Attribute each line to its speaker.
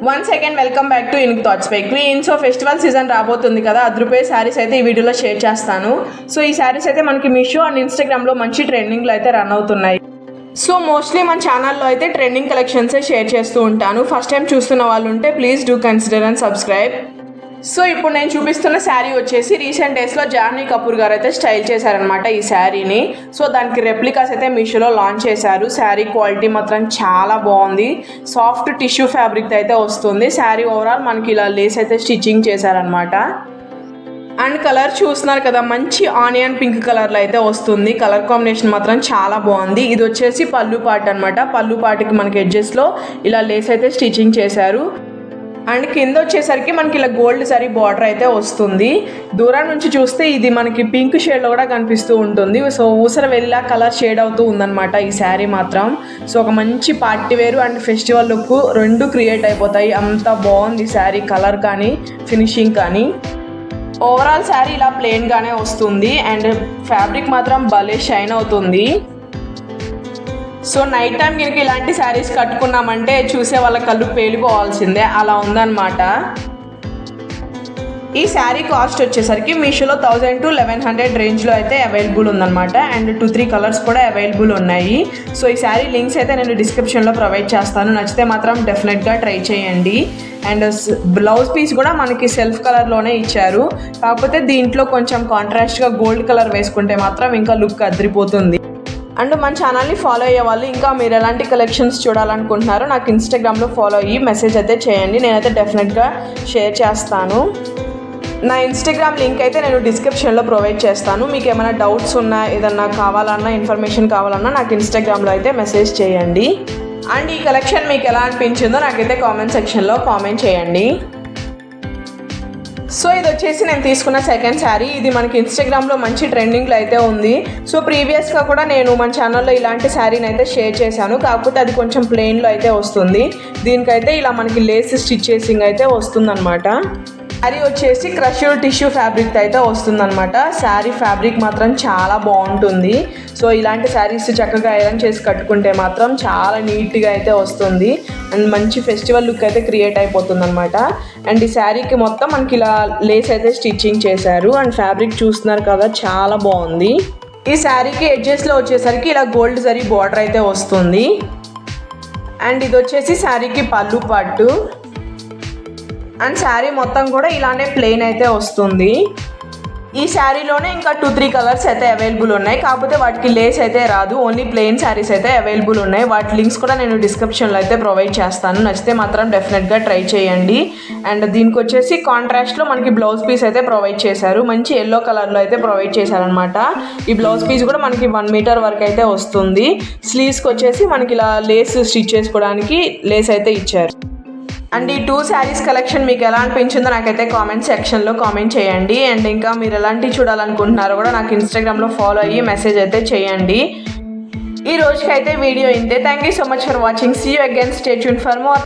Speaker 1: Once again welcome back to unique thoughts by queen. So festival season రాబోతుంది కదా, రూ. శారీస్ అయితే ఈ వీడియోలో షేర్ చేస్తాను. సో ఈ శారీస్ అయితే మనకి మీషో అండ్ ఇన్స్టాగ్రామ్లో మంచి ట్రెండింగ్లో అయితే రన్ అవుతున్నాయి. సో మోస్ట్లీ మన ఛానల్లో అయితే ట్రెండింగ్ కలెక్షన్సే షేర్ చేస్తూ ఉంటాను. ఫస్ట్ టైం చూస్తున్న వాళ్ళు ఉంటే please do consider and subscribe. So ఇప్పుడు నేను చూపిస్తున్న శారీ వచ్చేసి రీసెంట్ డేస్లో జాహ్నవి కపూర్ గారు అయితే స్టైల్ చేశారనమాట ఈ శారీని. సో దానికి రెప్లికాస్ అయితే మీషోలో లాంచ్ చేశారు. శారీ క్వాలిటీ మాత్రం చాలా బాగుంది. సాఫ్ట్ టిష్యూ ఫ్యాబ్రిక్ అయితే వస్తుంది. శారీ ఓవరాల్ మనకి ఇలా లేస్ అయితే స్టిచ్చింగ్ చేశారనమాట. అండ్ కలర్ చూస్తున్నారు కదా, మంచి ఆనియన్ పింక్ కలర్లో అయితే వస్తుంది. కలర్ కాంబినేషన్ మాత్రం చాలా బాగుంది. ఇది వచ్చేసి పళ్ళు పార్ట్ అనమాట. పళ్ళు పార్ట్కి మనకి ఎడ్జెస్లో ఇలా లేస్ అయితే స్టిచ్చింగ్ చేశారు. అండ్ కింద వచ్చేసరికి మనకి ఇలా గోల్డ్ సారీ బార్డర్ అయితే వస్తుంది. దూరం నుంచి చూస్తే ఇది మనకి పింక్ షేడ్లో కూడా కనిపిస్తూ ఉంటుంది. సో ఊసర వెళ్ళా కలర్ షేడ్ అవుతూ ఉందన్నమాట ఈ శారీ మాత్రం. సో ఒక మంచి పార్టీ వేరు అండ్ ఫెస్టివల్ లుక్ రెండు క్రియేట్ అయిపోతాయి. అంత బాగుంది శారీ, కలర్ కానీ ఫినిషింగ్ కానీ. ఓవరాల్ శారీ ఇలా ప్లెయిన్గానే వస్తుంది అండ్ ఫ్యాబ్రిక్ మాత్రం భలే షైన్ అవుతుంది. సో నైట్ టైం కనుక ఇలాంటి శారీస్ కట్టుకున్నామంటే చూసే వాళ్ళ కళ్ళు పేలిపోవాల్సిందే, అలా ఉందన్నమాట. ఈ శారీ కాస్ట్ వచ్చేసరికి మీషోలో 1000 to 1100 రేంజ్లో అయితే అవైలబుల్ ఉందన్నమాట. అండ్ 2-3 కలర్స్ కూడా అవైలబుల్ ఉన్నాయి. సో ఈ శారీ లింక్స్ అయితే నేను డిస్క్రిప్షన్లో ప్రొవైడ్ చేస్తాను. నచ్చితే మాత్రం డెఫినెట్గా ట్రై చేయండి. అండ్ బ్లౌజ్ పీస్ కూడా మనకి సెల్ఫ్ కలర్లోనే ఇచ్చారు. కాకపోతే దీంట్లో కొంచెం కాంట్రాస్ట్గా గోల్డ్ కలర్ వేసుకుంటే మాత్రం ఇంకా లుక్ అదిరిపోతుంది. అండ్ మన ఛానల్ని ఫాలో అయ్యే వాళ్ళు ఇంకా మీరు ఎలాంటి కలెక్షన్స్ చూడాలనుకుంటున్నారో నాకు ఇన్స్టాగ్రామ్లో ఫాలో అయ్యి మెసేజ్ అయితే చేయండి. నేనైతే డెఫినెట్గా షేర్ చేస్తాను. నా ఇన్స్టాగ్రామ్ లింక్ అయితే నేను డిస్క్రిప్షన్లో ప్రొవైడ్ చేస్తాను. మీకు ఏమైనా డౌట్స్ ఉన్నా, ఏదన్నా కావాలన్నా, ఇన్ఫర్మేషన్ కావాలన్నా నాకు ఇన్స్టాగ్రామ్లో అయితే మెసేజ్ చేయండి. అండ్ ఈ కలెక్షన్ మీకు ఎలా అనిపించిందో నాకైతే కామెంట్ సెక్షన్లో కామెంట్ చేయండి. సో ఇది వచ్చేసి నేను తీసుకున్న సెకండ్ శారీ. ఇది మనకి ఇన్స్టాగ్రామ్లో మంచి ట్రెండింగ్లో అయితే ఉంది. సో ప్రీవియస్గా కూడా నేను మన ఛానల్లో ఇలాంటి శారీని అయితే షేర్ చేశాను. కాకపోతే అది కొంచెం ప్లెయిన్లో అయితే వస్తుంది. దీనికైతే ఇలా మనకి లేస్ స్టిచ్చింగ్ అయితే వస్తుందన్నమాట. శారీ వచ్చేసి క్రష్డ్ టిష్యూ ఫ్యాబ్రిక్ అయితే వస్తుందన్నమాట. శారీ ఫ్యాబ్రిక్ మాత్రం చాలా బాగుంటుంది. సో ఇలాంటి శారీస్ చక్కగా ఐరన్ చేసి కట్టుకుంటే మాత్రం చాలా నీట్గా అయితే వస్తుంది అండ్ మంచి ఫెస్టివల్ లుక్ అయితే క్రియేట్ అయిపోతుంది అనమాట. అండ్ ఈ శారీకి మొత్తం మనకి ఇలా లేస్ అయితే స్టిచ్చింగ్ చేశారు. అండ్ ఫ్యాబ్రిక్ చూస్తున్నారు కదా, చాలా బాగుంది. ఈ శారీకి ఎడ్జెస్లో వచ్చేసరికి ఇలా గోల్డ్ జరీ బార్డర్ అయితే వస్తుంది. అండ్ ఇది వచ్చేసి శారీకి పళ్ళు పట్టు. అండ్ శారీ మొత్తం కూడా ఇలానే ప్లెయిన్ అయితే వస్తుంది. ఈ శారీలోనే ఇంకా 2-3 కలర్స్ అయితే అవైలబుల్ ఉన్నాయి. కాకపోతే వాటికి లేస్ అయితే రాదు, ఓన్లీ ప్లెయిన్ శారీస్ అయితే అవైలబుల్ ఉన్నాయి. వాటి లింక్స్ కూడా నేను డిస్క్రిప్షన్లో అయితే ప్రొవైడ్ చేస్తాను. నచ్చితే మాత్రం డెఫినెట్గా ట్రై చేయండి. అండ్ దీనికి వచ్చేసి కాంట్రాస్ట్లో మనకి బ్లౌజ్ పీస్ అయితే ప్రొవైడ్ చేశారు. మంచి ఎల్లో కలర్లో అయితే ప్రొవైడ్ చేశారనమాట. ఈ బ్లౌజ్ పీస్ కూడా మనకి 1 మీటర్ వరకు అయితే వస్తుంది. స్లీవ్స్కి వచ్చేసి మనకి ఇలా లేస్ స్టిచ్ చేసుకోవడానికి లేస్ అయితే ఇచ్చారు. అండ్ ఈ 2 శారీస్ కలెక్షన్ మీకు ఎలా అనిపించిందో నాకైతే కామెంట్ సెక్షన్లో కామెంట్ చేయండి. అండ్ ఇంకా మీరు ఎలాంటివి చూడాలనుకుంటున్నారో కూడా నాకు ఇన్స్టాగ్రామ్లో ఫాలో అయ్యి మెసేజ్ అయితే చేయండి. ఈ రోజుకైతే వీడియో ఇంతే. Thank you so much for watching. See you again. Stay tuned for more.